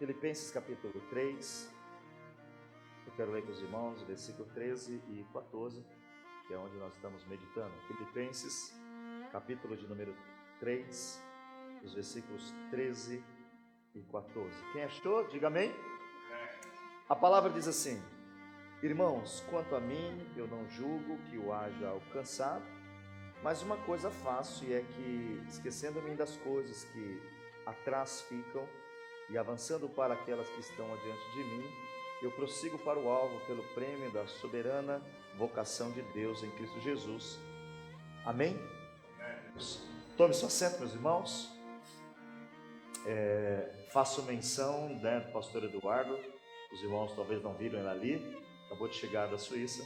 Filipenses capítulo 3, eu quero ler com os irmãos, versículo 13 e 14, que é onde nós estamos meditando. Filipenses, capítulo de número 3, os versículos 13 e 14. Quem achou, diga amém. A palavra diz assim: irmãos, quanto a mim, eu não julgo que o haja alcançado, mas uma coisa faço, e é que, esquecendo-me das coisas que atrás ficam, e avançando para aquelas que estão adiante de mim, eu prossigo para o alvo pelo prêmio da soberana vocação de Deus em Cristo Jesus. Amém? Tome seu assento, meus irmãos. Faço menção do pastor Eduardo. Os irmãos talvez não viram ele ali. Acabou de chegar da Suíça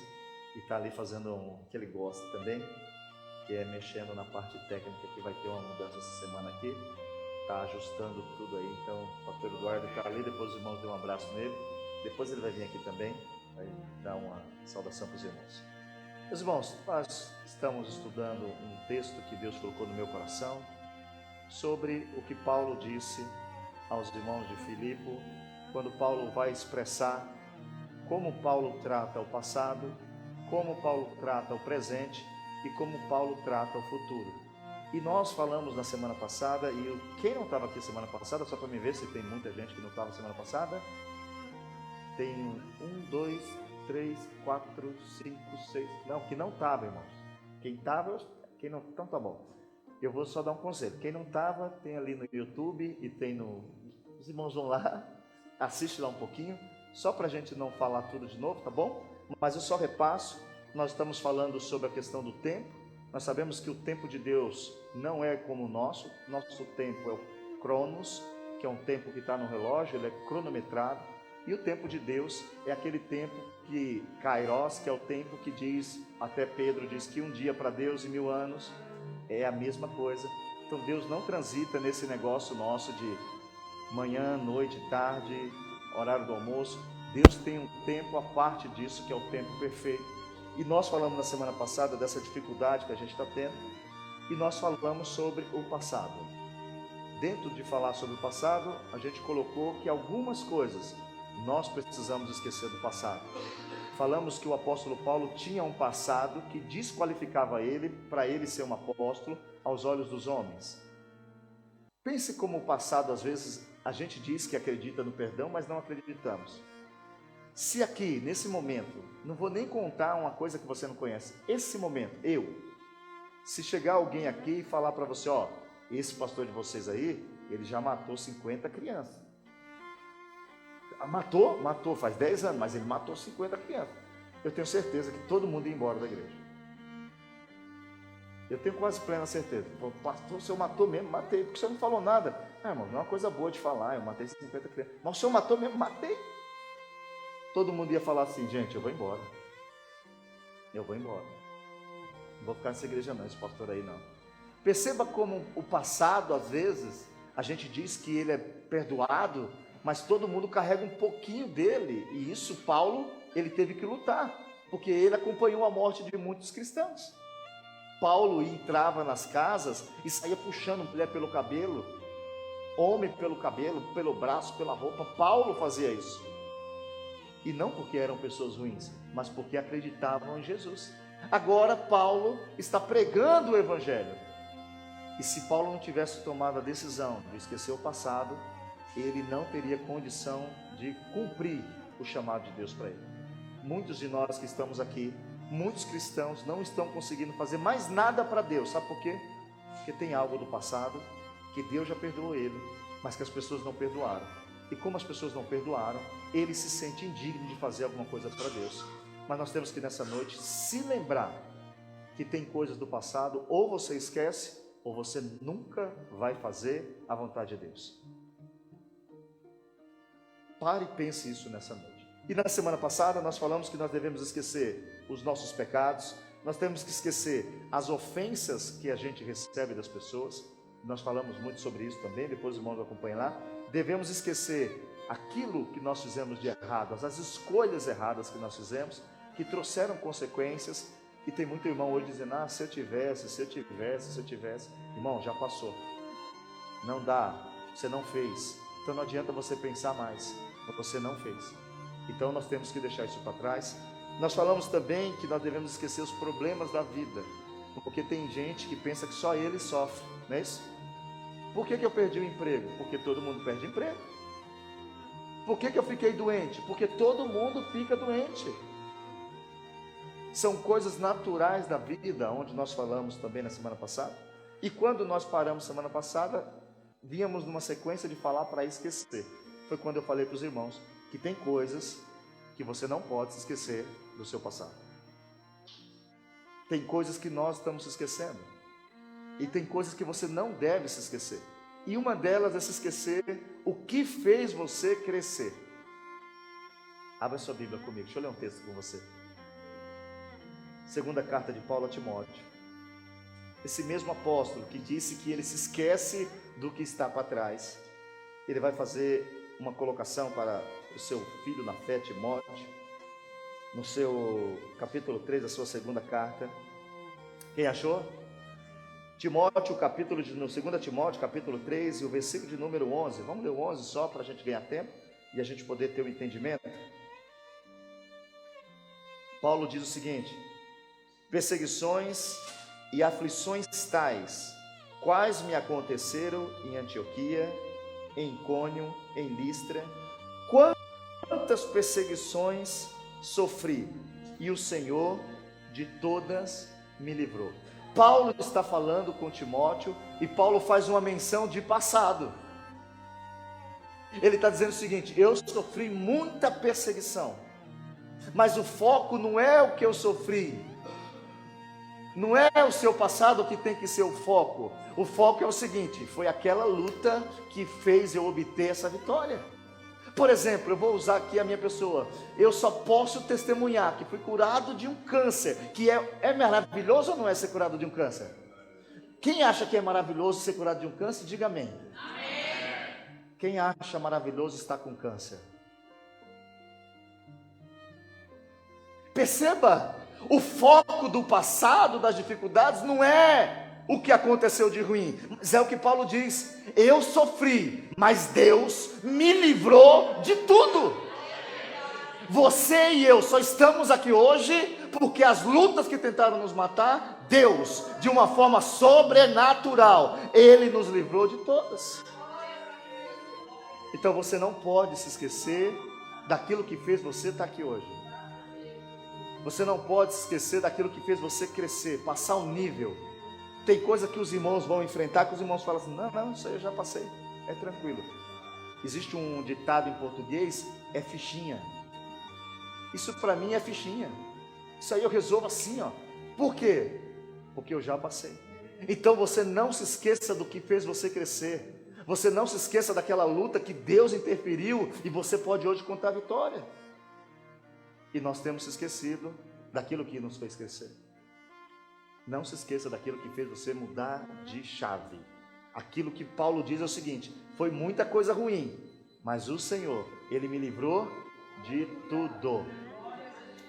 e está ali fazendo o que ele gosta também, que é mexendo na parte técnica, que vai ter uma mudança essa semana aqui. Está ajustando tudo aí. Então o pastor Eduardo está ali. Depois os irmãos dêem um abraço nele. Depois ele vai vir aqui também, vai dar uma saudação para os irmãos. Meus irmãos, nós estamos estudando um texto que Deus colocou no meu coração sobre o que Paulo disse aos irmãos de Filipe, quando Paulo vai expressar como Paulo trata o passado, como Paulo trata o presente e como Paulo trata o futuro. E nós falamos na semana passada, e quem não estava aqui semana passada, só para me ver se tem muita gente que não estava semana passada. Tem 1, 2, 3, 4, 5, 6. Não, que não estava, irmãos. Quem estava, quem não. Então tá bom. Eu vou só dar um conselho. Quem não estava, tem ali no YouTube e tem no. Os irmãos vão lá, assiste lá um pouquinho, só para a gente não falar tudo de novo, tá bom? Mas eu só repasso. Nós estamos falando sobre a questão do tempo. Nós sabemos que o tempo de Deus não é como o nosso. Nosso tempo é o Cronos, que é um tempo que está no relógio, ele é cronometrado. E o tempo de Deus é aquele tempo que, Kairos, que é o tempo que diz, até Pedro diz que um dia para Deus e 1000 anos é a mesma coisa. Então Deus não transita nesse negócio nosso de manhã, noite, tarde, horário do almoço. Deus tem um tempo à parte disso, que é o tempo perfeito. E nós falamos na semana passada dessa dificuldade que a gente está tendo, e nós falamos sobre o passado. Dentro de falar sobre o passado, a gente colocou que algumas coisas nós precisamos esquecer do passado. Falamos que o apóstolo Paulo tinha um passado que desqualificava ele para ele ser um apóstolo aos olhos dos homens. Pense como o passado, às vezes, a gente diz que acredita no perdão, mas não acreditamos. Se aqui, nesse momento, não vou nem contar uma coisa que você não conhece, esse momento, se chegar alguém aqui e falar para você, ó, esse pastor de vocês aí, ele já matou 50 crianças. Matou, faz 10 anos, mas ele matou 50 crianças. Eu tenho certeza que todo mundo ia embora da igreja. Eu tenho quase plena certeza. Pastor, o senhor matou mesmo? Matei, porque o senhor não falou nada. Irmão, não é uma coisa boa de falar, eu matei 50 crianças. Mas o senhor matou mesmo? Matei. Todo mundo ia falar assim, gente, eu vou embora. Eu vou embora. Não vou ficar nessa igreja não, esse pastor aí não. Perceba como o passado, às vezes, a gente diz que ele é perdoado, mas todo mundo carrega um pouquinho dele, e isso Paulo, ele teve que lutar, porque ele acompanhou a morte de muitos cristãos. Paulo entrava nas casas e saía puxando mulher pelo cabelo, homem pelo cabelo, pelo braço, pela roupa. Paulo fazia isso, e não porque eram pessoas ruins, mas porque acreditavam em Jesus. Agora Paulo está pregando o evangelho, e se Paulo não tivesse tomado a decisão de esquecer o passado, ele não teria condição de cumprir o chamado de Deus para ele. Muitos de nós que estamos aqui, muitos cristãos não estão conseguindo fazer mais nada para Deus. Sabe por quê? Porque tem algo do passado que Deus já perdoou ele, mas que as pessoas não perdoaram. E como as pessoas não perdoaram, ele se sente indigno de fazer alguma coisa para Deus. Mas nós temos que nessa noite se lembrar que tem coisas do passado, ou você esquece, ou você nunca vai fazer a vontade de Deus. Pare e pense isso nessa noite. E na semana passada nós falamos que nós devemos esquecer os nossos pecados, nós temos que esquecer as ofensas que a gente recebe das pessoas. Nós falamos muito sobre isso também, depois os irmãos acompanham lá. Devemos esquecer aquilo que nós fizemos de errado, as escolhas erradas que nós fizemos, que trouxeram consequências. E tem muito irmão hoje dizendo, se eu tivesse. Irmão, já passou. Não dá, você não fez. Então não adianta você pensar mais, você não fez. Então nós temos que deixar isso para trás. Nós falamos também que nós devemos esquecer os problemas da vida, porque tem gente que pensa que só ele sofre, não é isso? Por que eu perdi o emprego? Porque todo mundo perde emprego. Por que eu fiquei doente? Porque todo mundo fica doente. São coisas naturais da vida, onde nós falamos também na semana passada. E quando nós paramos semana passada, víamos numa sequência de falar para esquecer. Foi quando eu falei para os irmãos que tem coisas que você não pode se esquecer do seu passado. Tem coisas que nós estamos se esquecendo. E tem coisas que você não deve se esquecer. E uma delas é se esquecer o que fez você crescer. Abra sua Bíblia comigo, deixa eu ler um texto com você. Segunda carta de Paulo a Timóteo. Esse mesmo apóstolo que disse que ele se esquece do que está para trás, ele vai fazer uma colocação para o seu filho na fé, Timóteo, no seu capítulo 3, a sua segunda carta. Quem achou? Timóteo, no 2 Timóteo, capítulo 3, e o versículo de número 11. Vamos ler o 11 só para a gente ganhar tempo e a gente poder ter o entendimento. Paulo diz o seguinte: perseguições e aflições tais, quais me aconteceram em Antioquia, em Icônio, em Listra, quantas perseguições sofri, e o Senhor de todas me livrou. Paulo está falando com Timóteo, e Paulo faz uma menção de passado. Ele está dizendo o seguinte: eu sofri muita perseguição, mas o foco não é o que eu sofri, não é o seu passado que tem que ser o foco. O foco é o seguinte: foi aquela luta que fez eu obter essa vitória. Por exemplo, eu vou usar aqui a minha pessoa. Eu só posso testemunhar que fui curado de um câncer, que é maravilhoso ou não é ser curado de um câncer? Quem acha que é maravilhoso ser curado de um câncer, diga amém. Amém. Quem acha maravilhoso estar com câncer? Perceba, o foco do passado, das dificuldades, não é o que aconteceu de ruim, mas é o que Paulo diz: eu sofri, mas Deus me livrou de tudo. Você e eu só estamos aqui hoje porque as lutas que tentaram nos matar, Deus, de uma forma sobrenatural, Ele nos livrou de todas. Então você não pode se esquecer daquilo que fez você estar aqui hoje. Você não pode se esquecer daquilo que fez você crescer, passar um nível. Tem coisa que os irmãos vão enfrentar, que os irmãos falam assim: não, isso aí eu já passei, é tranquilo. Existe um ditado em português, é fichinha. Isso para mim é fichinha. Isso aí eu resolvo assim, ó. Por quê? Porque eu já passei. Então você não se esqueça do que fez você crescer. Você não se esqueça daquela luta que Deus interferiu e você pode hoje contar a vitória. E nós temos se esquecido daquilo que nos fez crescer. Não se esqueça daquilo que fez você mudar de chave. Aquilo que Paulo diz é o seguinte: foi muita coisa ruim, mas o Senhor, Ele me livrou de tudo.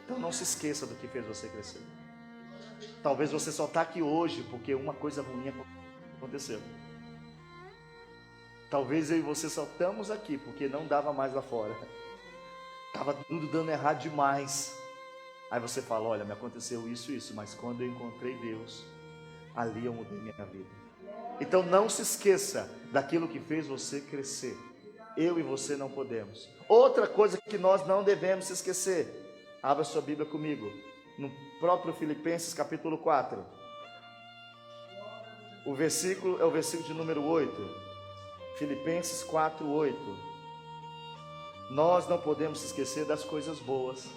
Então não se esqueça do que fez você crescer. Talvez você só está aqui hoje porque uma coisa ruim aconteceu. Talvez eu e você só estamos aqui porque não dava mais lá fora. Estava tudo dando errado demais. Aí você fala: olha, me aconteceu isso, mas quando eu encontrei Deus, ali eu mudei minha vida. Então não se esqueça daquilo que fez você crescer. Eu e você não podemos. Outra coisa que nós não devemos se esquecer. Abra sua Bíblia comigo, no próprio Filipenses capítulo 4. O versículo é o versículo de número 8. Filipenses 4, 8. Nós não podemos se esquecer das coisas boas.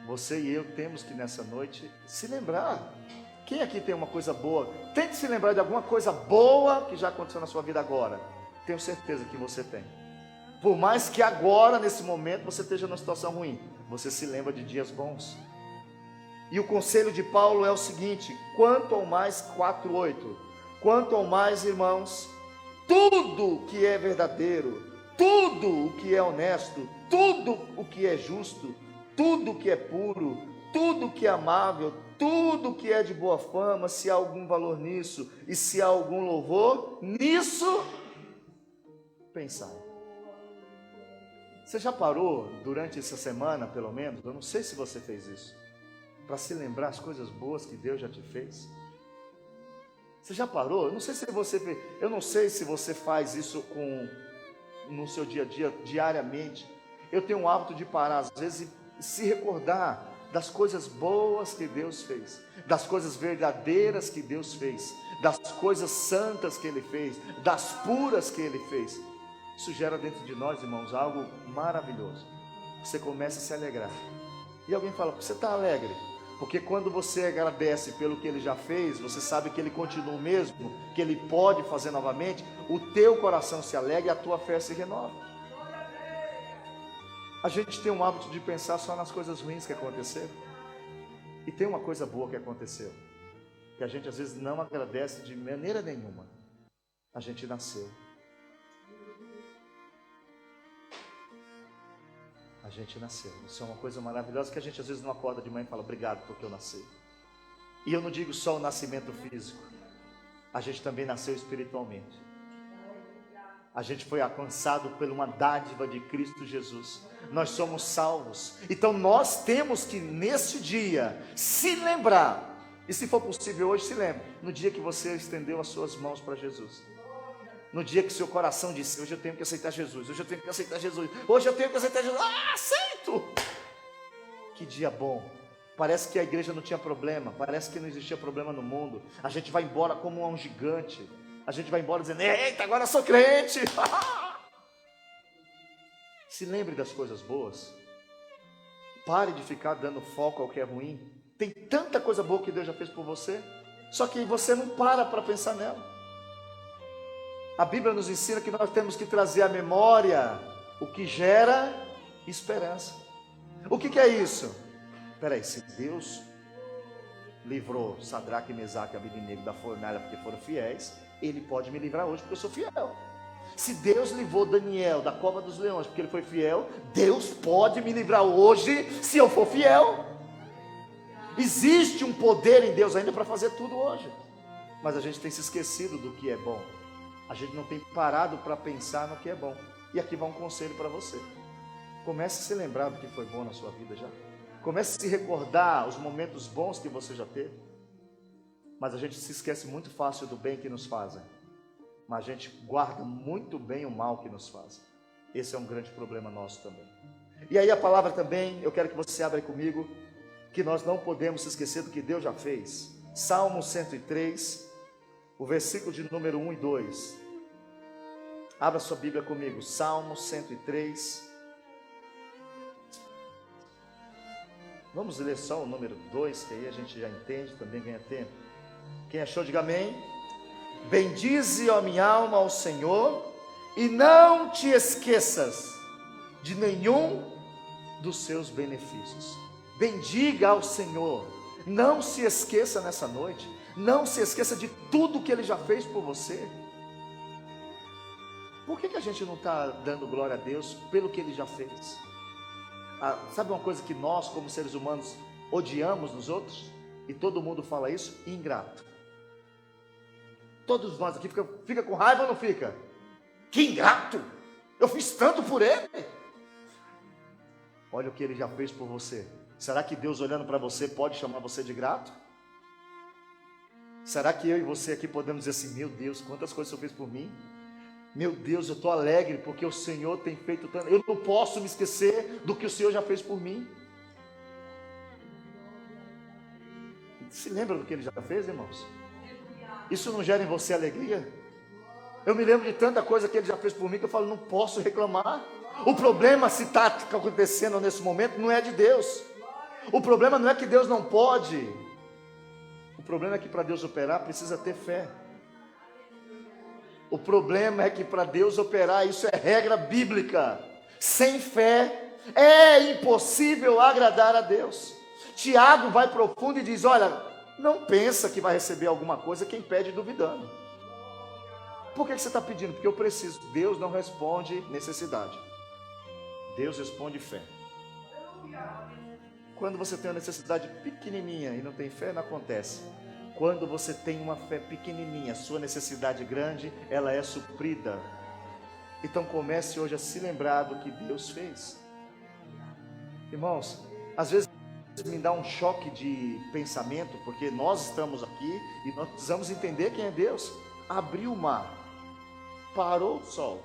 Você e eu temos que nessa noite se lembrar. Quem aqui tem uma coisa boa? Tente se lembrar de alguma coisa boa que já aconteceu na sua vida agora. Tenho certeza que você tem. Por mais que agora, nesse momento, você esteja numa situação ruim, você se lembra de dias bons. E o conselho de Paulo é o seguinte: quanto ao mais, 4:8, quanto ao mais, irmãos, tudo que é verdadeiro, tudo o que é honesto, tudo o que é justo, tudo o que é puro, tudo o que é amável, tudo o que é de boa fama, se há algum valor nisso, e se há algum louvor, nisso pensar. Você já parou durante essa semana, pelo menos, eu não sei se você fez isso, para se lembrar as coisas boas que Deus já te fez? Você já parou? Eu não sei se você fez, eu não sei se você faz isso no seu dia a dia, diariamente. Eu tenho um hábito de parar às vezes e se recordar das coisas boas que Deus fez, das coisas verdadeiras que Deus fez, das coisas santas que Ele fez, das puras que Ele fez. Isso gera dentro de nós, irmãos, algo maravilhoso. Você começa a se alegrar. E alguém fala, você está alegre? Porque quando você agradece pelo que Ele já fez, você sabe que Ele continua o mesmo, que Ele pode fazer novamente, o teu coração se alegra e a tua fé se renova. A gente tem um hábito de pensar só nas coisas ruins que aconteceram. E tem uma coisa boa que aconteceu, que a gente às vezes não agradece de maneira nenhuma. A gente nasceu. A gente nasceu. Isso é uma coisa maravilhosa que a gente às vezes não acorda de manhã e fala, obrigado porque eu nasci. E eu não digo só o nascimento físico. A gente também nasceu espiritualmente. A gente foi alcançado por uma dádiva de Cristo Jesus. Nós somos salvos. Então nós temos que nesse dia se lembrar. E se for possível hoje, se lembre. No dia que você estendeu as suas mãos para Jesus. No dia que seu coração disse, hoje eu tenho que aceitar Jesus. Hoje eu tenho que aceitar Jesus. Hoje eu tenho que aceitar Jesus. Aceito! Que dia bom. Parece que a igreja não tinha problema. Parece que não existia problema no mundo. A gente vai embora como um gigante. A gente vai embora dizendo, eita, agora eu sou crente. Se lembre das coisas boas. Pare de ficar dando foco ao que é ruim. Tem tanta coisa boa que Deus já fez por você, só que você não para pensar nela. A Bíblia nos ensina que nós temos que trazer à memória o que gera esperança. O que é isso? Espera aí, se Deus livrou Sadraque, Mesaque e Abednego da fornalha porque foram fiéis, Ele pode me livrar hoje porque eu sou fiel. Se Deus livrou Daniel da cova dos leões porque ele foi fiel, Deus pode me livrar hoje se eu for fiel. Existe um poder em Deus ainda para fazer tudo hoje, mas a gente tem se esquecido do que é bom. A gente não tem parado para pensar no que é bom. E aqui vai um conselho para você. Comece a se lembrar do que foi bom na sua vida já. Comece a se recordar os momentos bons que você já teve. Mas a gente se esquece muito fácil do bem que nos fazem. Mas a gente guarda muito bem o mal que nos fazem. Esse é um grande problema nosso também. E aí a palavra também, eu quero que você abra aí comigo, que nós não podemos se esquecer do que Deus já fez. Salmo 103, o versículo de número 1 e 2. Abra sua Bíblia comigo, Salmo 103. Vamos ler só o número 2, que aí a gente já entende, também ganha tempo. Quem achou, diga amém. Bendize, ó minha alma, ao Senhor, e não te esqueças de nenhum dos seus benefícios. Bendiga ao Senhor, não se esqueça nessa noite, não se esqueça de tudo que Ele já fez por você. Por que a gente não está dando glória a Deus pelo que Ele já fez? Sabe uma coisa que nós, como seres humanos, odiamos nos outros? E todo mundo fala isso? Ingrato. Todos nós aqui fica com raiva ou não fica? Que ingrato! Eu fiz tanto por ele. Olha o que ele já fez por você. Será que Deus, olhando para você, pode chamar você de grato? Será que eu e você aqui podemos dizer assim, meu Deus, quantas coisas o Senhor fez por mim? Meu Deus, eu estou alegre porque o Senhor tem feito tanto. Eu não posso me esquecer do que o Senhor já fez por mim. Se lembra do que Ele já fez, irmãos? Isso não gera em você alegria? Eu me lembro de tanta coisa que Ele já fez por mim que eu falo, não posso reclamar. O problema, se está acontecendo nesse momento, não é de Deus. O problema não é que Deus não pode. O problema é que para Deus operar precisa ter fé. O problema é que para Deus operar, isso é regra bíblica. Sem fé é impossível agradar a Deus. Tiago vai profundo e diz, olha, não pensa que vai receber alguma coisa quem pede duvidando. Por que você está pedindo? Porque eu preciso. Deus não responde necessidade. Deus responde fé. Quando você tem uma necessidade pequenininha e não tem fé, não acontece. Quando você tem uma fé pequenininha, sua necessidade grande, ela é suprida. Então comece hoje a se lembrar do que Deus fez. Irmãos, às vezes me dá um choque de pensamento, porque nós estamos aqui e nós precisamos entender quem é Deus. Abriu o mar, parou o sol,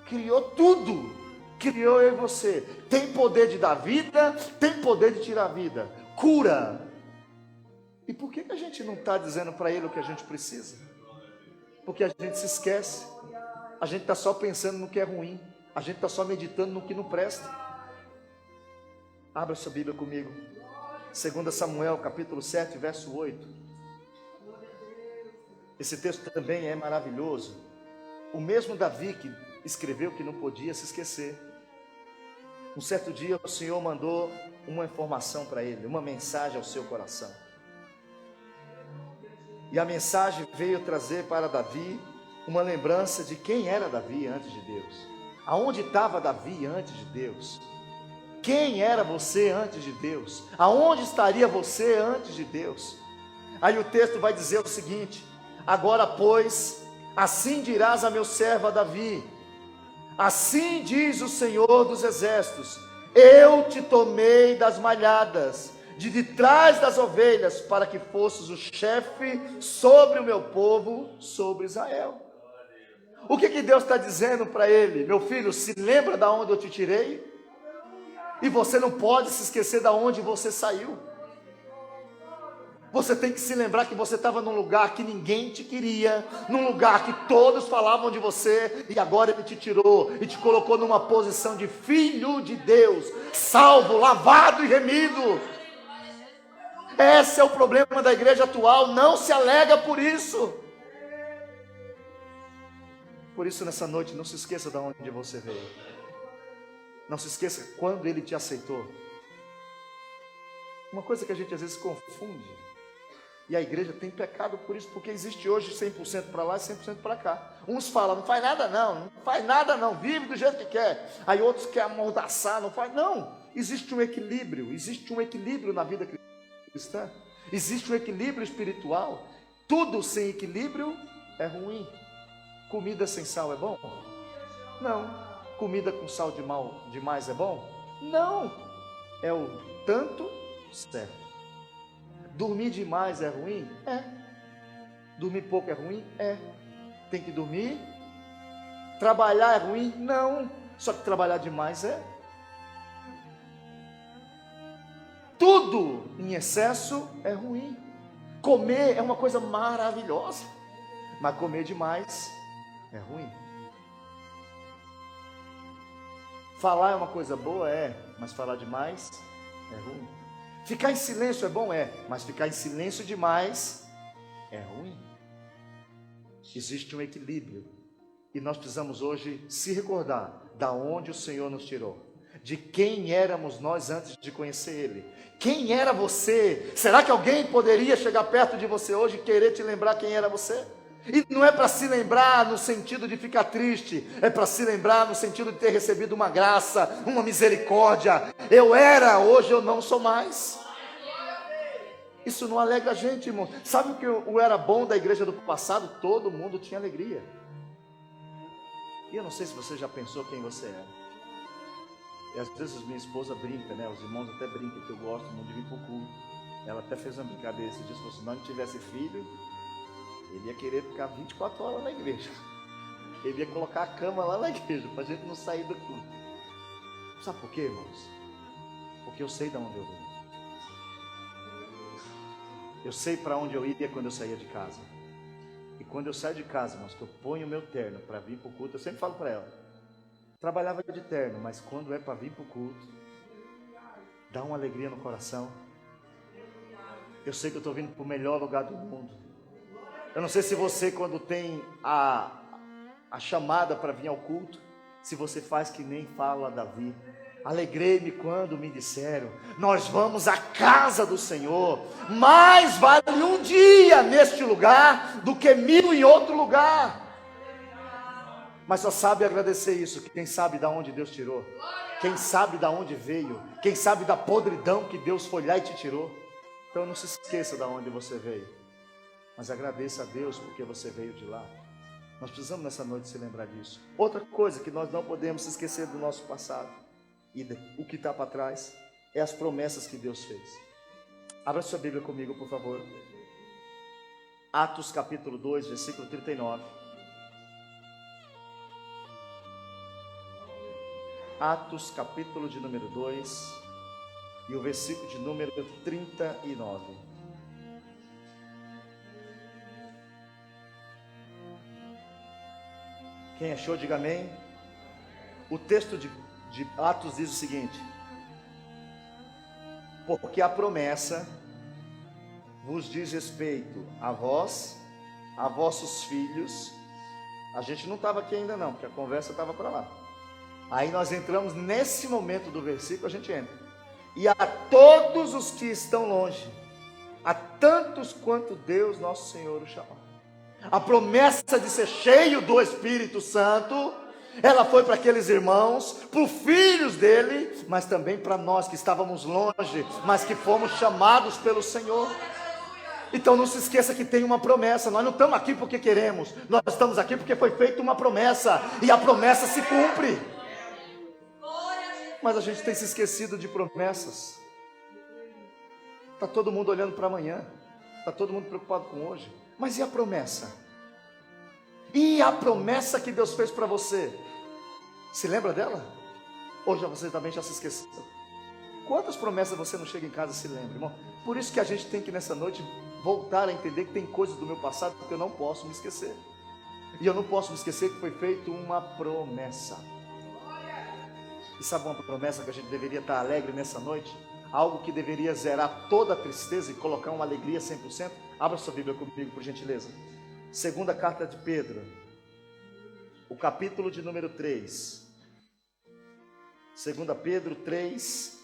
criou tudo, criou eu e você. Tem poder de dar vida, tem poder de tirar a vida, cura. E por que a gente não está dizendo para Ele o que a gente precisa? Porque a gente se esquece, a gente está só pensando no que é ruim, a gente está só meditando no que não presta. Abra sua Bíblia comigo, 2 Samuel capítulo 7, verso 8. Esse texto também é maravilhoso. O mesmo Davi que escreveu que não podia se esquecer. Um certo dia o Senhor mandou uma informação para ele, uma mensagem ao seu coração. E a mensagem veio trazer para Davi uma lembrança de quem era Davi antes de Deus. Aonde estava Davi antes de Deus? Quem era você antes de Deus? Aonde estaria você antes de Deus? Aí o texto vai dizer o seguinte: agora, pois, assim dirás a meu servo a Davi: assim diz o Senhor dos exércitos, eu te tomei das malhadas, de trás das ovelhas, para que fosses o chefe sobre o meu povo, sobre Israel. O que Deus está dizendo para ele? Meu filho, se lembra de onde eu te tirei? E você não pode se esquecer de onde você saiu. Você tem que se lembrar que você estava num lugar que ninguém te queria, num lugar que todos falavam de você, e agora Ele te tirou e te colocou numa posição de filho de Deus, salvo, lavado e remido. Esse é o problema da igreja atual, não se alega por isso. Por isso, nessa noite, não se esqueça de onde você veio. Não se esqueça quando Ele te aceitou. Uma coisa que a gente às vezes confunde, e a igreja tem pecado por isso, porque existe hoje 100% para lá e 100% para cá. Uns falam, não faz nada não, não faz nada não, vive do jeito que quer. Aí outros querem amordaçar, não faz. Não, existe um equilíbrio na vida cristã. Existe um equilíbrio espiritual. Tudo sem equilíbrio é ruim. Comida sem sal é bom? Não. Comida com sal demais é bom? Não. É o tanto certo. Dormir demais é ruim? É. Dormir pouco é ruim? É. Tem que dormir? Trabalhar é ruim? Não. Só que trabalhar demais é. Tudo em excesso é ruim. Comer é uma coisa maravilhosa, mas comer demais é ruim. Falar é uma coisa boa? É, mas falar demais é ruim. Ficar em silêncio é bom? É, mas ficar em silêncio demais é ruim. Existe um equilíbrio, e nós precisamos hoje se recordar da onde o Senhor nos tirou, de quem éramos nós antes de conhecer Ele. Quem era você? Será que alguém poderia chegar perto de você hoje e querer te lembrar quem era você? E não é para se lembrar no sentido de ficar triste, é para se lembrar no sentido de ter recebido uma graça, uma misericórdia. Eu era, hoje eu não sou mais. Isso não alegra a gente, irmão. Sabe o que o era bom da igreja do passado? Todo mundo tinha alegria. E eu não sei se você já pensou quem você era. E às vezes minha esposa brinca, né? Os irmãos até brincam que eu gosto muito de vir para o culto. Ela até fez uma brincadeira esse dia, se não tivesse filho, ele ia querer ficar 24 horas na igreja. Ele ia colocar a cama lá na igreja, para a gente não sair do culto. Sabe por quê, irmãos? Porque eu sei de onde eu vim. Eu sei para onde eu ia quando eu saía de casa. E quando eu saio de casa, irmãos, que eu ponho o meu terno para vir para o culto, eu sempre falo para ela, trabalhava de terno, mas quando é para vir para o culto, dá uma alegria no coração. Eu sei que eu estou vindo para o melhor lugar do mundo. Eu não sei se você, quando tem a chamada para vir ao culto, se você faz que nem fala Davi. Alegrei-me quando me disseram, nós vamos à casa do Senhor. Mais vale um dia neste lugar do que 1000 em outro lugar. Mas só sabe agradecer isso quem sabe de onde Deus tirou, quem sabe de onde veio, quem sabe da podridão que Deus foi lá e te tirou. Então não se esqueça de onde você veio, mas agradeça a Deus porque você veio de lá. Nós precisamos nessa noite se lembrar disso. Outra coisa que nós não podemos esquecer do nosso passado e o que está para trás é as promessas que Deus fez. Abra sua Bíblia comigo, por favor. Atos capítulo 2, versículo 39. Atos capítulo de número 2 e o versículo de número 39. Quem achou, diga amém. O texto de Atos diz o seguinte: porque a promessa vos diz respeito a vós, a vossos filhos. A gente não estava aqui ainda não, porque a conversa estava para lá. Aí nós entramos nesse momento do versículo, a gente entra. E a todos os que estão longe, a tantos quanto Deus nosso Senhor o chamou. A promessa de ser cheio do Espírito Santo, ela foi para aqueles irmãos, para os filhos dele, mas também para nós que estávamos longe, mas que fomos chamados pelo Senhor. Então não se esqueça que tem uma promessa. Nós não estamos aqui porque queremos, nós estamos aqui porque foi feita uma promessa, e a promessa se cumpre. Mas a gente tem se esquecido de promessas. Está todo mundo olhando para amanhã, está todo mundo preocupado com hoje. Mas e a promessa? E a promessa que Deus fez para você? Se lembra dela? Ou você também já se esqueceu? Quantas promessas você não chega em casa e se lembra, irmão? Por isso que a gente tem que nessa noite voltar a entender que tem coisas do meu passado que eu não posso me esquecer. E eu não posso me esquecer que foi feita uma promessa. E sabe uma promessa que a gente deveria estar alegre nessa noite? Algo que deveria zerar toda a tristeza e colocar uma alegria 100%? Abra sua Bíblia comigo, por gentileza. Segunda carta de Pedro, o capítulo de número 3. Segunda Pedro 3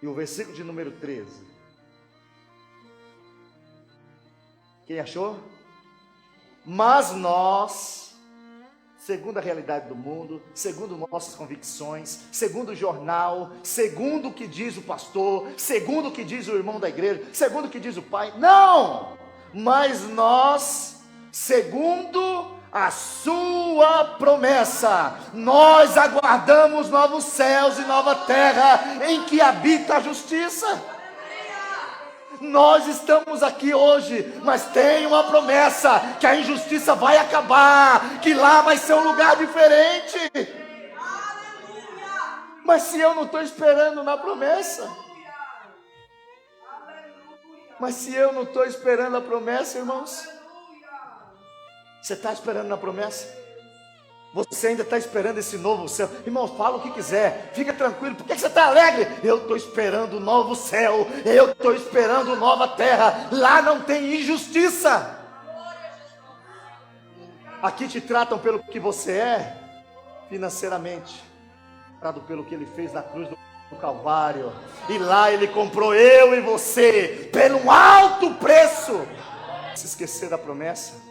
e o versículo de número 13. Quem achou? Mas nós, segundo a realidade do mundo, segundo nossas convicções, segundo o jornal, segundo o que diz o pastor, segundo o que diz o irmão da igreja, segundo o que diz o pai, não! Mas nós, segundo a sua promessa, nós aguardamos novos céus e nova terra em que habita a justiça. Nós estamos aqui hoje, mas tem uma promessa, que a injustiça vai acabar, que lá vai ser um lugar diferente. Mas se eu não estou esperando na promessa, irmãos, você está esperando na promessa? Você ainda está esperando esse novo céu? Irmão, fala o que quiser, fica tranquilo. Por que você está alegre? Eu estou esperando o novo céu, eu estou esperando nova terra. Lá não tem injustiça. Aqui te tratam pelo que você é, financeiramente, tratado pelo que ele fez na cruz do Calvário. E lá ele comprou eu e você, pelo um alto preço. Se esquecer da promessa.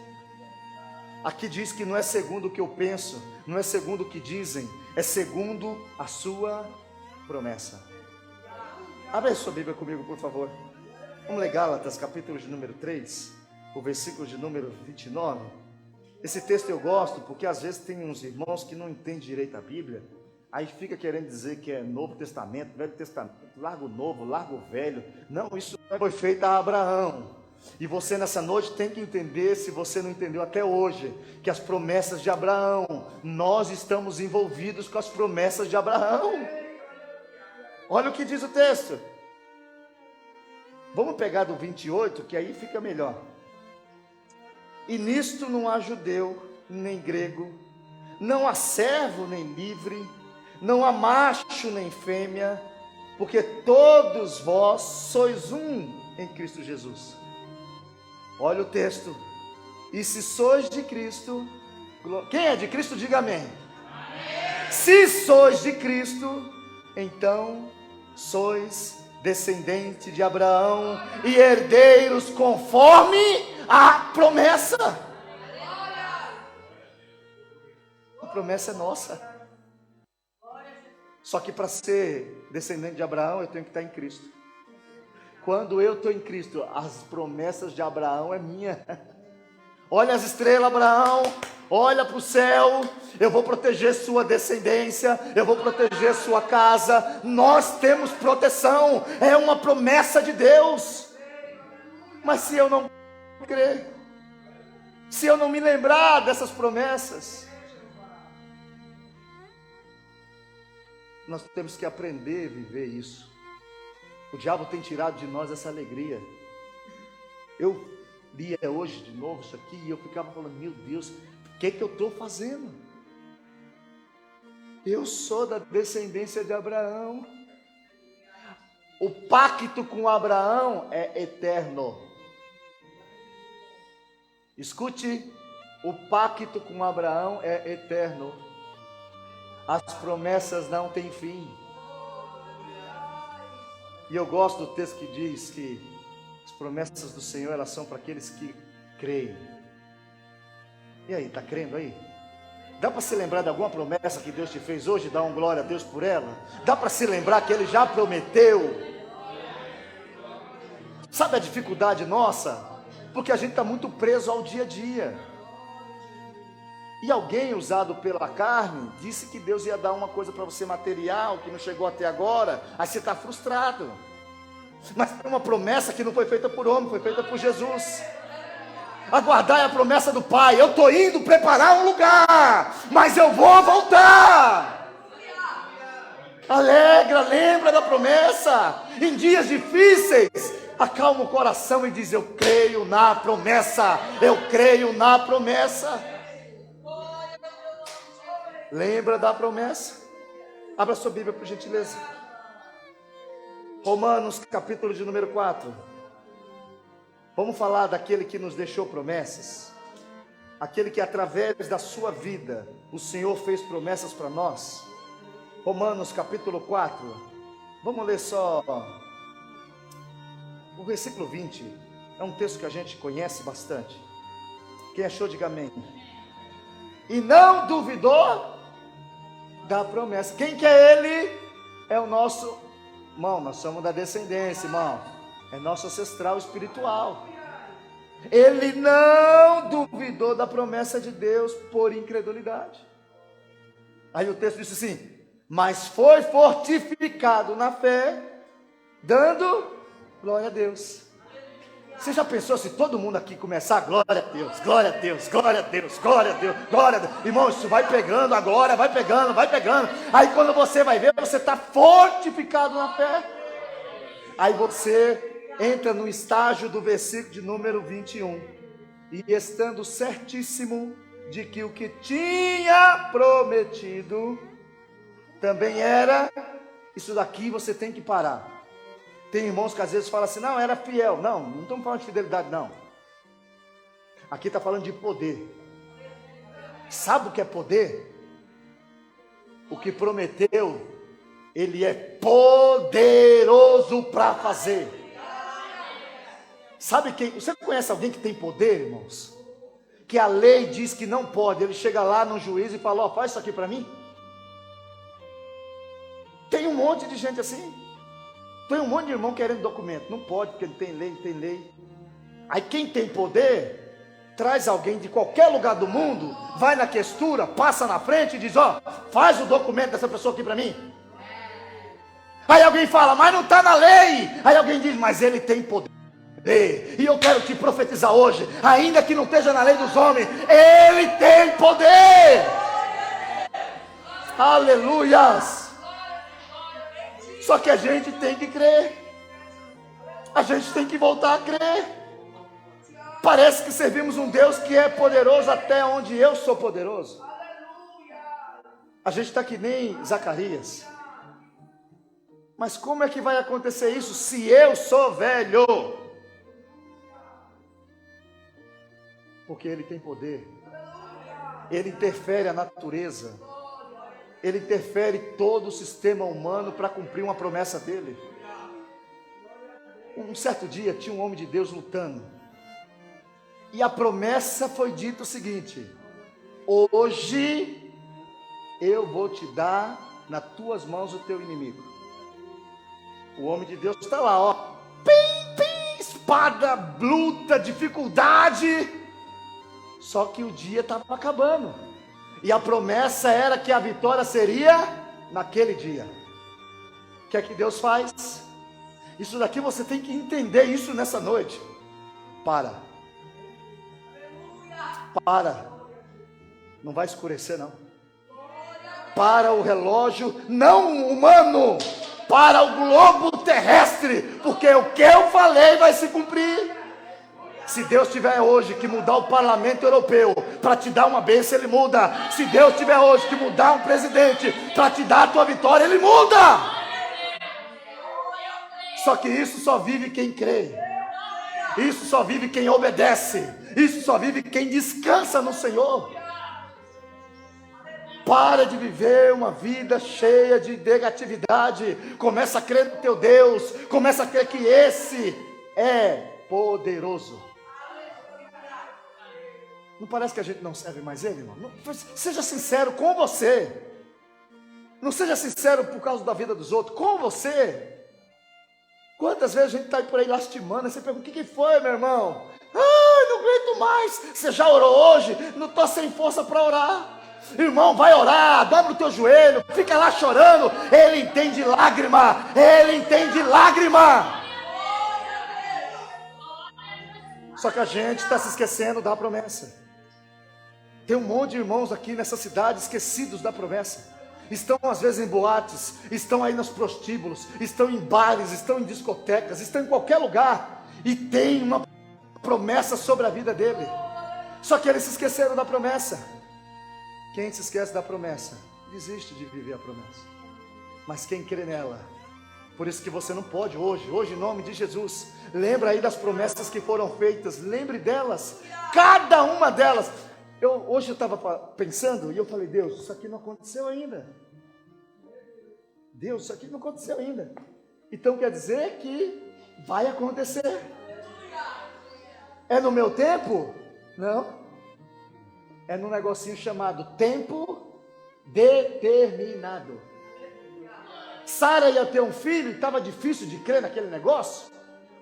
Aqui diz que não é segundo o que eu penso, não é segundo o que dizem, é segundo a sua promessa. Abre a sua Bíblia comigo, por favor. Vamos ler Gálatas, capítulo de número 3, o versículo de número 29. Esse texto eu gosto porque às vezes tem uns irmãos que não entendem direito a Bíblia, aí fica querendo dizer que é Novo Testamento, Velho Testamento, larga o novo, larga o velho. Não, isso foi feito a Abraão. E você nessa noite tem que entender, se você não entendeu até hoje, que as promessas de Abraão, nós estamos envolvidos com as promessas de Abraão. Olha o que diz o texto. Vamos pegar do 28, que aí fica melhor. E nisto não há judeu, nem grego, não há servo, nem livre, não há macho, nem fêmea, porque todos vós sois um em Cristo Jesus. Olha o texto. E se sois de Cristo, quem é de Cristo, diga amém. Amém. Se sois de Cristo, então sois descendente de Abraão e herdeiros conforme a promessa. A promessa é nossa. Só que para ser descendente de Abraão, eu tenho que estar em Cristo. Quando eu estou em Cristo, as promessas de Abraão é minha. Olha as estrelas, Abraão. Olha para o céu, eu vou proteger sua descendência, eu vou proteger sua casa. Nós temos proteção, é uma promessa de Deus. Mas se eu não crer, se eu não me lembrar dessas promessas, nós temos que aprender a viver isso. O diabo tem tirado de nós essa alegria. Eu lia hoje de novo isso aqui e eu ficava falando, meu Deus, o que eu estou fazendo? Eu sou da descendência de Abraão. O pacto com Abraão é eterno. Escute, o pacto com Abraão é eterno. As promessas não têm fim. E eu gosto do texto que diz que as promessas do Senhor, elas são para aqueles que creem. E aí, está crendo aí? Dá para se lembrar de alguma promessa que Deus te fez hoje? Dá um glória a Deus por ela? Dá para se lembrar que Ele já prometeu? Sabe a dificuldade nossa? Porque a gente está muito preso ao dia a dia. E alguém usado pela carne disse que Deus ia dar uma coisa para você material, que não chegou até agora, aí você está frustrado. Mas tem uma promessa que não foi feita por homem, foi feita por Jesus. Aguardai a promessa do Pai. Eu estou indo preparar um lugar, mas eu vou voltar. Alegra, lembra da promessa. Em dias difíceis, acalma o coração e diz, eu creio na promessa. Eu creio na promessa. Lembra da promessa? Abra sua Bíblia por gentileza. Romanos capítulo de número 4. Vamos falar daquele que nos deixou promessas. Aquele que através da sua vida o Senhor fez promessas para nós. Romanos capítulo 4. Vamos ler só o versículo 20. É um texto que a gente conhece bastante. Quem achou, diga amém. E não duvidou da promessa. Quem que é ele? É o nosso irmão. Nós somos da descendência, irmão. É nosso ancestral espiritual. Ele não duvidou da promessa de Deus por incredulidade. Aí o texto diz assim: mas foi fortificado na fé, dando glória a Deus. Você já pensou se todo mundo aqui começar glória a Deus, glória a Deus, glória a Deus, glória a Deus, glória a Deus. Irmão, isso vai pegando agora, vai pegando, vai pegando. Aí quando você vai ver, você está fortificado na fé. Aí você entra no estágio do versículo de número 21. E estando certíssimo de que o que tinha prometido também era. Isso daqui você tem que parar. Tem irmãos que às vezes falam assim, não, era fiel. Não estamos falando de fidelidade, não. Aqui está falando de poder. Sabe o que é poder? O que prometeu, ele é poderoso para fazer. Sabe quem? Você conhece alguém que tem poder, irmãos? Que a lei diz que não pode. Ele chega lá no juiz e fala, ó, faz isso aqui para mim. Tem um monte de gente assim. Tem um monte de irmão querendo documento. Não pode, porque não tem lei, não tem lei. Aí quem tem poder, traz alguém de qualquer lugar do mundo, vai na questura, passa na frente e diz, ó, faz o documento dessa pessoa aqui para mim. Aí alguém fala, mas não está na lei. Aí alguém diz, mas ele tem poder. E eu quero te profetizar hoje, ainda que não esteja na lei dos homens, ele tem poder. Aleluias. Só que a gente tem que crer. A gente tem que voltar a crer. Parece que servimos um Deus que é poderoso até onde eu sou poderoso. A gente está que nem Zacarias. Mas como é que vai acontecer isso se eu sou velho? Porque ele tem poder. Ele interfere a natureza. Ele interfere todo o sistema humano para cumprir uma promessa dele. Um certo dia tinha um homem de Deus lutando. E a promessa foi dita o seguinte: hoje eu vou te dar nas tuas mãos o teu inimigo. O homem de Deus está lá, ó. Pim, pim, espada, luta, dificuldade. Só que o dia estava acabando. E a promessa era que a vitória seria naquele dia. O que é que Deus faz? Isso daqui você tem que entender isso nessa noite. Para. Não vai escurecer não. Para o relógio não humano. Para o globo terrestre. Porque o que eu falei vai se cumprir. Se Deus tiver hoje que mudar o parlamento europeu para te dar uma bênção, Ele muda. Se Deus tiver hoje que mudar um presidente para te dar a tua vitória, Ele muda. Só que isso só vive quem crê. Isso só vive quem obedece. Isso só vive quem descansa no Senhor. Para de viver uma vida cheia de negatividade. Começa a crer no teu Deus. Começa a crer que esse é poderoso. Não parece que a gente não serve mais Ele, irmão? Seja sincero com você. Não seja sincero por causa da vida dos outros, com você. Quantas vezes a gente está por aí lastimando, e você pergunta, o que foi, meu irmão? Ai, não aguento mais. Você já orou hoje? Não estou sem força para orar. Irmão, vai orar, dobra o teu joelho, fica lá chorando. Ele entende lágrima, Ele entende lágrima. Só que a gente está se esquecendo da promessa. Tem um monte de irmãos aqui nessa cidade esquecidos da promessa. Estão às vezes em boates, estão aí nos prostíbulos, estão em bares, estão em discotecas, estão em qualquer lugar. E tem uma promessa sobre a vida dele. Só que eles se esqueceram da promessa. Quem se esquece da promessa, desiste de viver a promessa. Mas quem crê nela, por isso que você não pode hoje em nome de Jesus, lembra aí das promessas que foram feitas, lembre delas, cada uma delas. Hoje eu estava pensando e eu falei, Deus, isso aqui não aconteceu ainda. Deus, isso aqui não aconteceu ainda. Então quer dizer que vai acontecer. É no meu tempo? Não. É num negocinho chamado tempo determinado. Sara ia ter um filho e estava difícil de crer naquele negócio.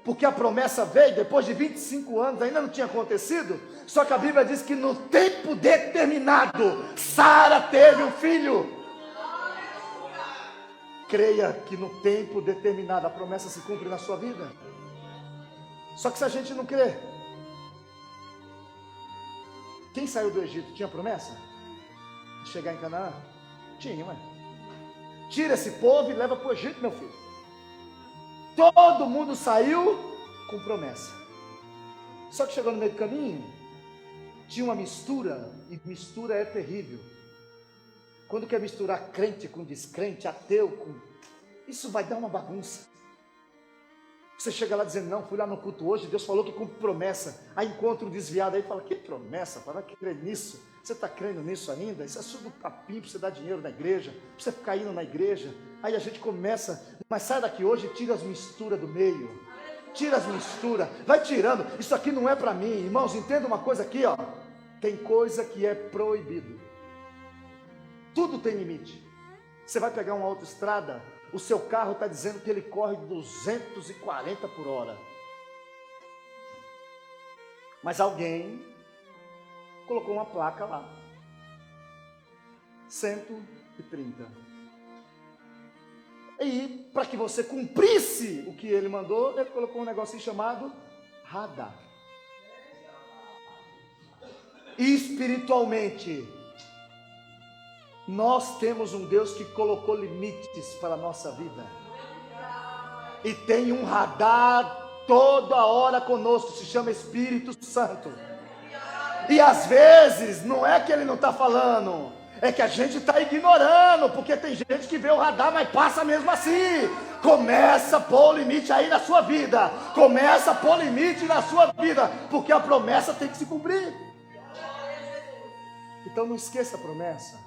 Porque a promessa veio depois de 25 anos, ainda não tinha acontecido. Só que a Bíblia diz que no tempo determinado, Sara teve um filho. Creia que no tempo determinado a promessa se cumpre na sua vida. Só que se a gente não crê, quem saiu do Egito tinha promessa? De chegar em Canaã? Tinha, ué. Tira esse povo e leva para o Egito, meu filho. Todo mundo saiu com promessa. Só que chegou no meio do caminho, tinha uma mistura, e mistura é terrível. Quando quer misturar crente com descrente, ateu com... isso vai dar uma bagunça. Você chega lá dizendo, não, fui lá no culto hoje, Deus falou que cumpre promessa. Aí encontra um desviado aí e fala, que promessa? Para que crer nisso? Você está crendo nisso ainda? Isso é tudo capim para você dar dinheiro na igreja, para você ficar indo na igreja. Aí a gente começa, mas sai daqui hoje e tira as misturas do meio. Tira as misturas, vai tirando. Isso aqui não é para mim. Irmãos, entenda uma coisa aqui, ó. Tem coisa que é proibido. Tudo tem limite. Você vai pegar uma autoestrada, o seu carro está dizendo que ele corre 240 por hora. Mas alguém colocou uma placa lá. 130. E para que você cumprisse o que ele mandou, ele colocou um negocinho chamado radar. Espiritualmente, nós temos um Deus que colocou limites para a nossa vida. E tem um radar toda hora conosco, se chama Espírito Santo. E às vezes, não é que ele não está falando, é que a gente está ignorando, porque tem gente que vê o radar, mas passa mesmo assim. Começa a pôr limite aí na sua vida. Começa a pôr limite na sua vida, porque a promessa tem que se cumprir. Então não esqueça a promessa.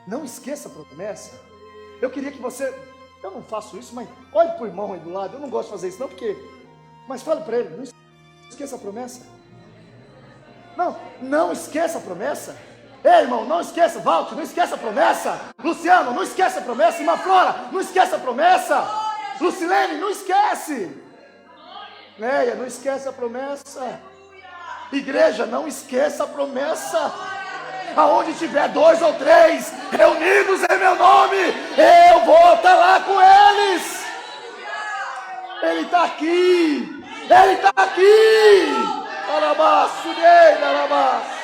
Não esqueça a promessa. Eu queria que você... eu não faço isso, mas olhe para o irmão aí do lado. Eu não gosto de fazer isso não, porque... mas fale para ele, não esqueça a promessa. Não esqueça a promessa. Ei, irmão, não esqueça. Walter, não esqueça a promessa. Luciano, não esqueça a promessa. Irmã Flora, não esqueça a promessa. Lucilene, não esquece. Neia, não esquece a promessa. Igreja, não esqueça a promessa. Aonde tiver 2 ou 3 reunidos em meu nome, eu vou estar lá com eles. Ele está aqui. Ele está aqui. Arabaço, arabaço.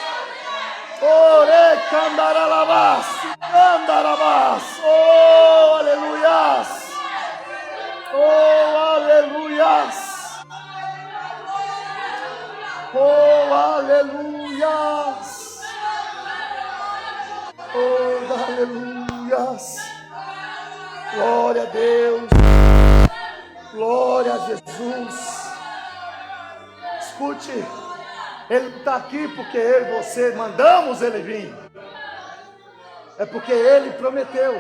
Ore candaralabas, candarabas. Oh, aleluias. Oh, aleluias. Oh, aleluias. Oh, aleluias. Glória a Deus. Glória a Jesus. Escute, Ele está aqui porque eu e você mandamos Ele vir. É porque Ele prometeu.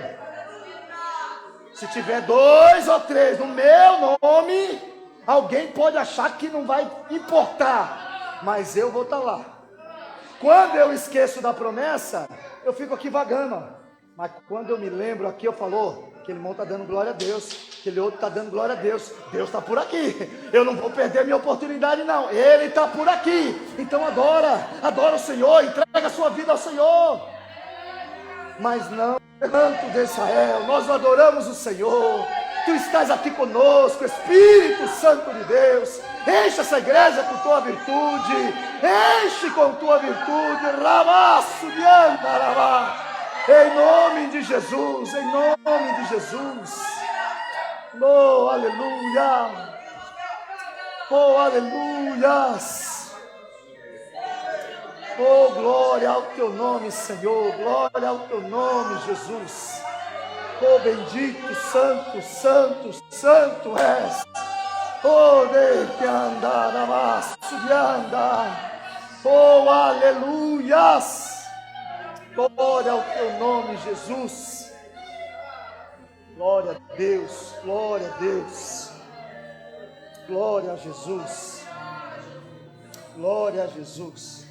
Se tiver 2 ou 3 no meu nome, alguém pode achar que não vai importar, mas eu vou estar lá. Quando eu esqueço da promessa, eu fico aqui vagando. Mas quando eu me lembro aqui, eu falo, aquele irmão está dando glória a Deus, aquele outro está dando glória a Deus. Deus está por aqui. Eu não vou perder minha oportunidade, não. Ele está por aqui. Então adora o Senhor, entrega a sua vida ao Senhor. Mas não, Santo de Israel, nós adoramos o Senhor. Tu estás aqui conosco, Espírito Santo de Deus. Enche essa igreja com tua virtude. Enche com tua virtude. Ramaço de andarabá. Em nome de Jesus, em nome de Jesus. Oh, aleluia. Oh, aleluias. Oh, glória ao teu nome, Senhor. Glória ao teu nome, Jesus. Oh, bendito, santo, santo, santo és. Oh, de que andar, amasso de andar. Oh, aleluias. Glória ao teu nome, Jesus. Glória a Deus, glória a Deus. Glória a Jesus. Glória a Jesus.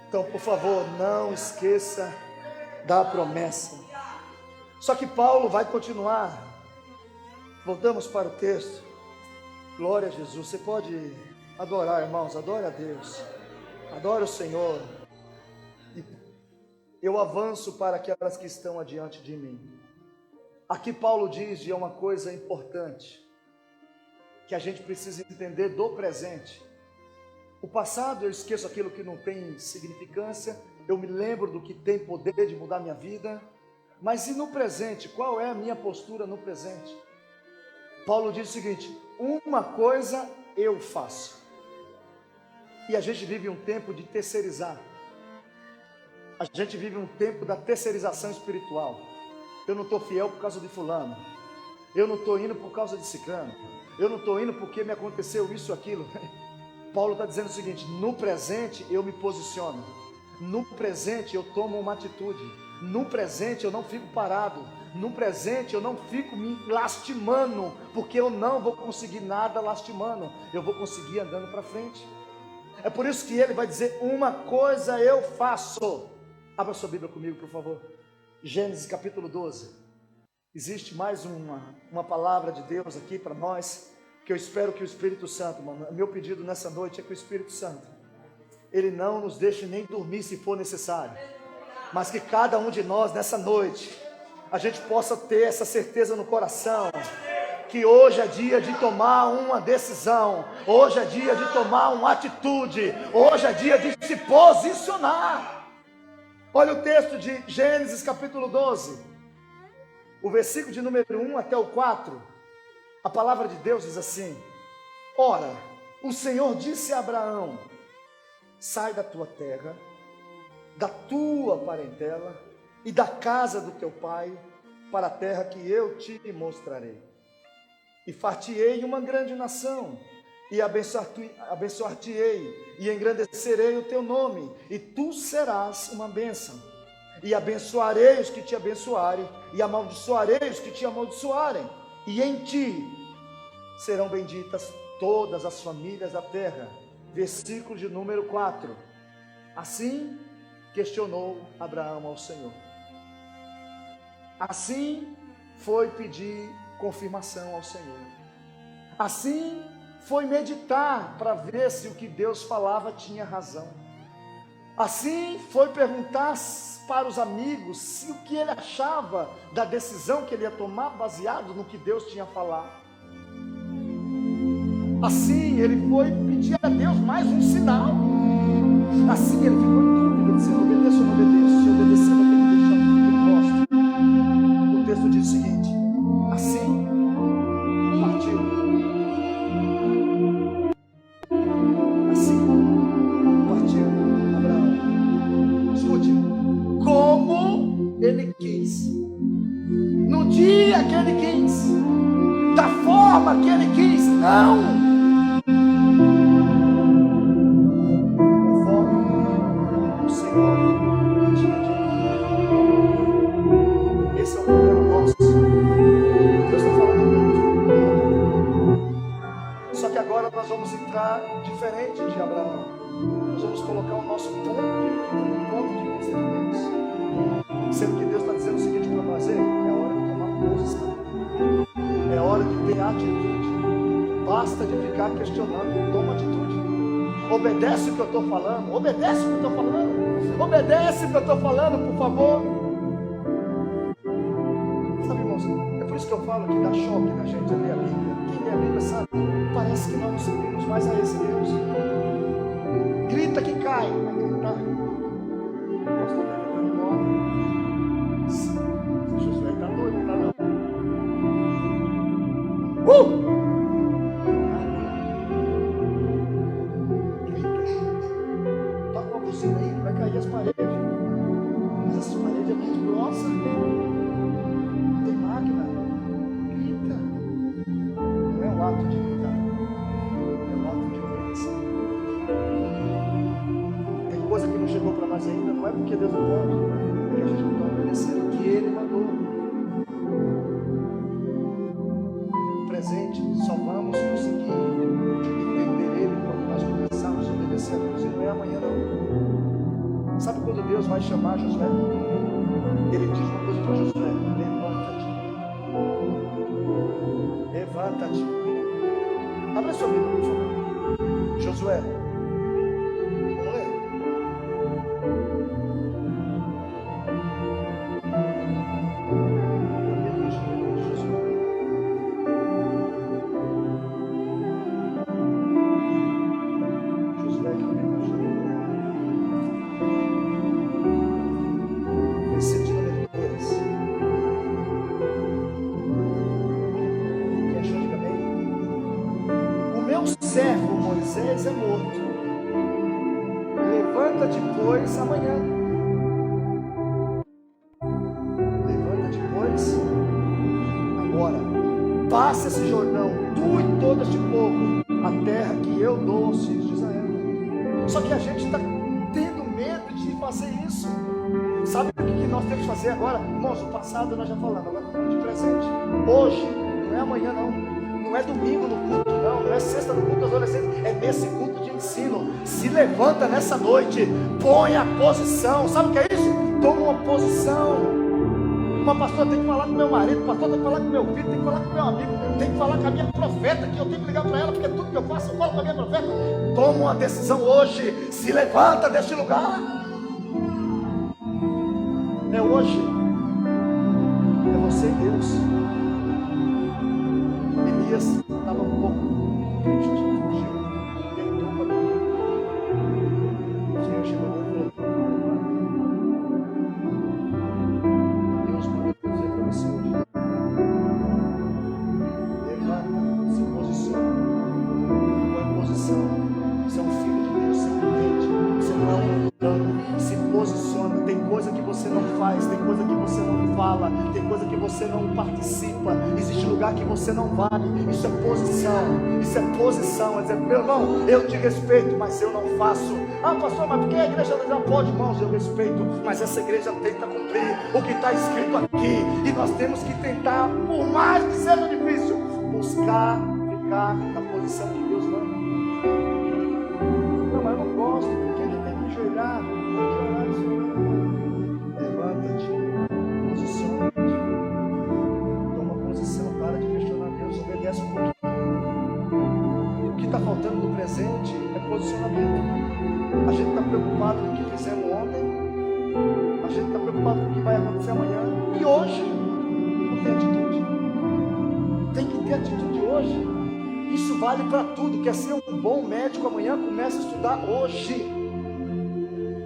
Então, por favor, não esqueça da promessa. Só que Paulo vai continuar. Voltamos para o texto. Glória a Jesus. Você pode adorar, irmãos. Adore a Deus. Adore o Senhor. E eu avanço para aquelas que estão adiante de mim. Aqui Paulo diz de uma coisa importante, que a gente precisa entender do presente. O passado eu esqueço aquilo que não tem significância, eu me lembro do que tem poder de mudar minha vida, mas e no presente? Qual é a minha postura no presente? Paulo diz o seguinte: uma coisa eu faço. E a gente vive um tempo de terceirizar. A gente vive um tempo da terceirização espiritual. Eu não estou fiel por causa de fulano. Eu não estou indo por causa de ciclano. Eu não estou indo porque me aconteceu isso, aquilo. Paulo está dizendo o seguinte: no presente eu me posiciono. No presente eu tomo uma atitude. No presente eu não fico parado. No presente eu não fico me lastimando, porque eu não vou conseguir nada lastimando. Eu vou conseguir andando para frente. É por isso que ele vai dizer: uma coisa eu faço. Abra sua Bíblia comigo, por favor. Gênesis capítulo 12. Existe mais uma palavra de Deus aqui para nós, que eu espero que o Espírito Santo, mano, meu pedido nessa noite é que o Espírito Santo, ele não nos deixe nem dormir se for necessário, mas que cada um de nós nessa noite, a gente possa ter essa certeza no coração, que hoje é dia de tomar uma decisão, hoje é dia de tomar uma atitude, hoje é dia de se posicionar. Olha o texto de Gênesis capítulo 12, o versículo de número 1 até o 4, a palavra de Deus diz assim: ora, o Senhor disse a Abraão: sai da tua terra, da tua parentela e da casa do teu pai, para a terra que eu te mostrarei. E far-te-ei uma grande nação, e abençoar-te-ei, e engrandecerei o teu nome, e tu serás uma bênção. E abençoarei os que te abençoarem, e amaldiçoarei os que te amaldiçoarem, e em ti serão benditas todas as famílias da terra. Versículo de número 4. Assim questionou Abraão ao Senhor. Assim foi pedir confirmação ao Senhor. Assim foi meditar para ver se o que Deus falava tinha razão. Assim foi perguntar para os amigos se o que ele achava da decisão que ele ia tomar baseado no que Deus tinha falado. Assim ele foi pedir a Deus mais um sinal. Assim ele ficou em dúvida, se eu obedeço ou não obedeço. Se eu obedecer, vou ter que deixar tudo que eu gosto. O texto diz o seguinte: assim partiu. Assim partiu Abraão. Escute, como ele quis, no dia que ele quis, da forma que ele quis, não conforme o Senhor lhe tinha dito. Esse é o problema nosso. Deus está falando muito. Só que agora nós vamos entrar diferente de Abraão. Nós vamos colocar o nosso ponto de vista de Deus. Sendo que Deus está dizendo o seguinte para nós: é hora de tomar posição. É hora de ter atitude. Basta de ficar questionando. Toma atitude. Obedece o que eu estou falando. Obedece o que eu estou falando. Obedece o que eu estou falando, por favor. Sabe, irmãos, é por isso que eu falo que dá choque na gente ler a Bíblia. Quem lê a Bíblia sabe, parece que nós não servimos mais a esse Deus. Grita que cai, vai gritar. Pastor Daniel não morre. Esse Josué está doido, não está não? Grita. Toca uma buzina aí, vai cair as paredes. Mas essas paredes é muito grossa. Não tem máquina. Grita. Não é o ato de gritar, é o ato de obedecer. Tem coisa que não chegou para nós ainda, não é porque Deus não pode, é porque a gente não está obedecendo o que Ele mandou. No presente, só vamos conseguir entender Ele quando nós começarmos a obedecer a Deus, e não é amanhã não. Sabe quando Deus vai chamar Josué? Ele diz uma coisa para Josué: levanta-te. Abra sua Bíblia, por favor. Josué. Vamos ler. Josué. Josué, versículo de número 2. Quem achou, diga bem. O meu servo Moisés é morto. Levanta-te, pois, amanhã. Levanta-te, pois, agora. Passa esse Jordão, tu e todo este povo, a terra que eu dou aos filhos de Israel. Só que a gente está tendo medo de fazer isso. Sabe o que nós temos que fazer agora? Irmãos, o passado nós já falamos, agora estamos de presente. Hoje, não é amanhã não. Não é domingo no culto, não é sexta no culto dos adolescentes, é nesse culto de ensino. Se levanta nessa noite, põe a posição. Sabe o que é isso? Toma uma posição. Uma pastora tem que falar com meu marido, pastor tem que falar com meu filho, tem que falar com meu amigo, tem que falar com a minha profeta, que eu tenho que ligar para ela, porque tudo que eu faço eu falo com a minha profeta. Toma uma decisão hoje, se levanta deste lugar. É hoje, é você e Deus. Elias estava um pouco triste, fugiu, tentou para mim. O Senhor chegou e falou: Deus manda dizer para você hoje: levanta, se posiciona, põe em posição. Você é um filho de Deus, você é um crente, você não é um mundano. Se posiciona. Tem coisa que você não faz, tem coisa que você não fala, tem coisa que você não participa, existe lugar que você não vai. Isso é posição, isso é posição. É dizer: meu irmão, eu te respeito, mas eu não faço. Ah, pastor, mas por que a igreja já pode? Irmãos, eu respeito, mas essa igreja tenta cumprir o que está escrito aqui, e nós temos que tentar, por mais que seja difícil, buscar ficar na posição que Deus manda. Não, mas eu não gosto, porque ele tem que ajoelhar. Levanta-te, posiciona-te, toma posição, para de questionar Deus, obedece um pouquinho. O que hoje. Isso vale para tudo. Quer ser um bom médico amanhã? Começa a estudar hoje.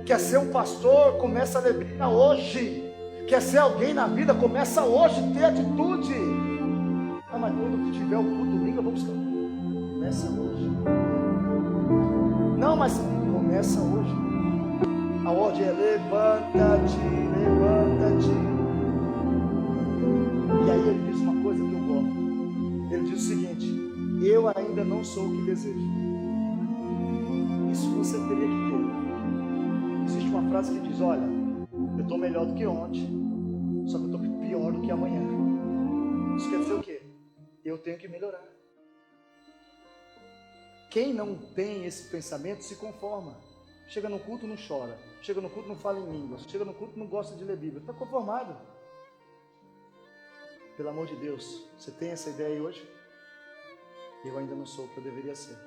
Quer ser um pastor? Começa a ler Bíblia hoje. Quer ser alguém na vida? Começa hoje, ter atitude. Ah, mas quando tiver o culto domingo eu vou buscar. Começa hoje. Não, mas começa hoje. A ordem é levanta-te, levanta-te. E aí ele diz uma coisa que eu gosto. Ele diz o seguinte: eu ainda não sou o que desejo. Isso você teria que ter. Existe uma frase que diz: olha, eu estou melhor do que ontem, só que eu estou pior do que amanhã. Isso quer dizer o quê? Eu tenho que melhorar. Quem não tem esse pensamento se conforma. Chega no culto, não chora. Chega no culto, não fala em línguas. Chega no culto, não gosta de ler Bíblia. Está conformado. Pelo amor de Deus, você tem essa ideia aí hoje? Eu ainda não sou o que eu deveria ser.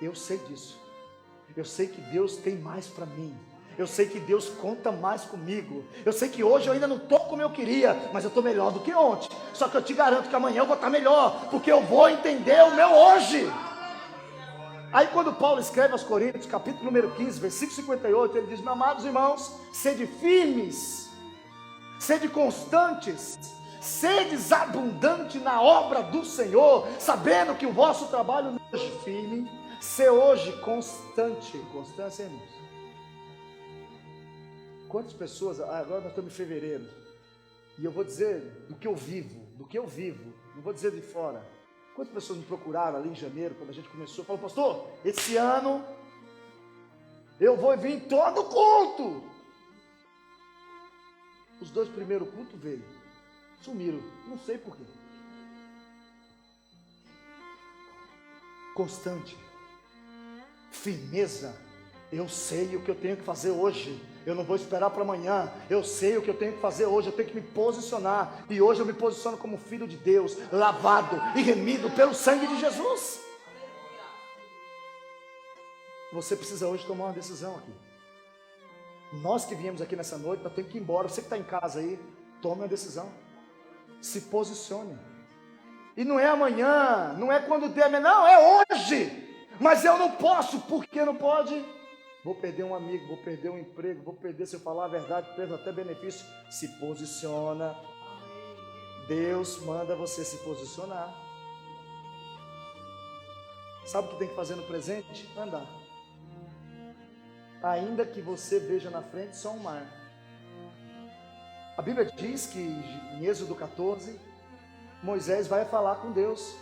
Eu sei disso. Eu sei que Deus tem mais para mim. Eu sei que Deus conta mais comigo. Eu sei que hoje eu ainda não estou como eu queria, mas eu estou melhor do que ontem. Só que eu te garanto que amanhã eu vou estar melhor, porque eu vou entender o meu hoje. Aí quando Paulo escreve aos Coríntios, capítulo número 15, versículo 58, ele diz: meus amados irmãos, sede firmes, sede constantes, sedes abundante na obra do Senhor, sabendo que o vosso trabalho não é hoje firme, ser hoje constante. Constância, irmãos. Quantas pessoas, agora nós estamos em fevereiro, e eu vou dizer do que eu vivo, não vou dizer de fora. Quantas pessoas me procuraram ali em janeiro, quando a gente começou, falaram: pastor, esse ano eu vou vir em todo culto. Os 2 primeiros cultos veio, sumiram, não sei porquê. Constante, firmeza. Eu sei o que eu tenho que fazer hoje. Eu não vou esperar para amanhã. Eu sei o que eu tenho que fazer hoje. Eu tenho que me posicionar. E hoje eu me posiciono como filho de Deus, lavado e remido pelo sangue de Jesus. Você precisa hoje tomar uma decisão aqui. Nós que viemos aqui nessa noite, nós temos que ir embora. Você que está em casa aí, tome uma decisão. Se posicione. E não é amanhã, não é quando der, não, é hoje. Mas eu não posso. Por que não pode? Vou perder um amigo, vou perder um emprego, vou perder, se eu falar a verdade, perdo até benefício. Se posiciona. Deus manda você se posicionar. Sabe o que tem que fazer no presente? Andar. Ainda que você veja na frente só um mar. A Bíblia diz que em Êxodo 14, Moisés vai falar com Deus.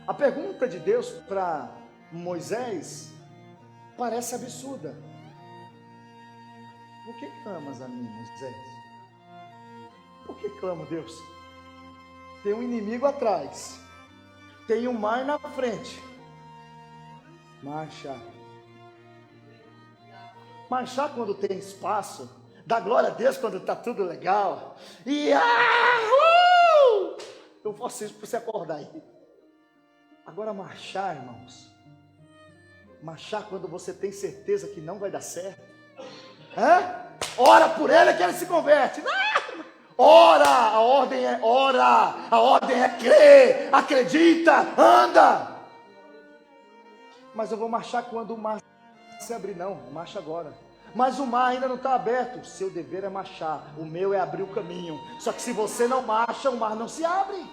A pergunta de Deus para Moisés parece absurda. Por que clamas a mim, Moisés? Por que clamo, Deus? Tem um inimigo atrás, tem um mar na frente. Marchar quando tem espaço, dá glória a Deus quando está tudo legal. E eu faço isso para você acordar aí. Agora marchar, irmãos, marchar quando você tem certeza que não vai dar certo. Ora por ele que ele se converte. Ora, a ordem é crer, acredita, anda. Mas eu vou marchar quando o mar se abrir. Não, marcha agora. Mas o mar ainda não está aberto. O seu dever é marchar, o meu é abrir o caminho. Só que se você não marcha, o mar não se abre.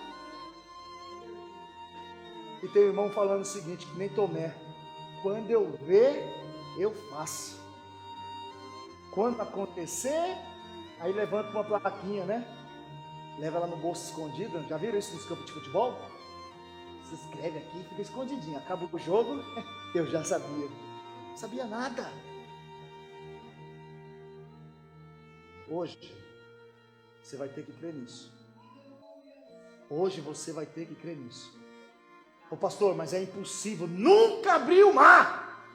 E tem um irmão falando o seguinte, que nem Tomé: quando eu ver, eu faço. Quando acontecer, aí levanta uma plaquinha, né? Leva ela no bolso escondido. Já viram isso nos campos de futebol? Se inscreve aqui, fica escondidinho. Acaba o jogo, eu já sabia. Não sabia nada. Hoje, você vai ter que crer nisso. Hoje você vai ter que crer nisso. Ô pastor, mas é impossível. Nunca abriu o mar.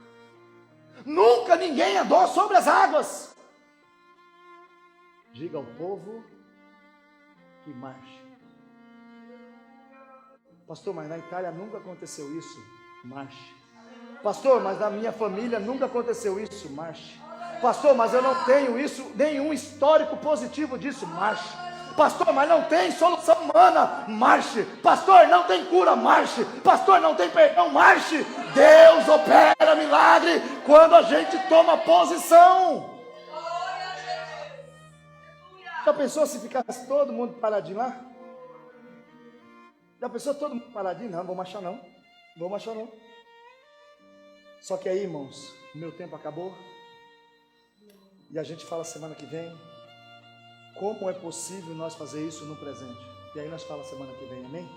Nunca ninguém andou sobre as águas. Diga ao povo que marche. Pastor, mas na Itália nunca aconteceu isso. Marche. Pastor, mas na minha família nunca aconteceu isso. Marche. Pastor, mas eu não tenho isso, nenhum histórico positivo disso. Marche. Pastor, mas não tem solução humana. Marche. Pastor, não tem cura. Marche. Pastor, não tem perdão. Marche. Deus opera milagre quando a gente toma posição. Já pensou se ficasse todo mundo paradinho lá? Já pensou todo mundo paradinho? Não, vou marchar não. Vou marchar não. Só que aí, irmãos, o meu tempo acabou. E a gente fala semana que vem. Como é possível nós fazer isso no presente? E aí nós fala semana que vem, amém?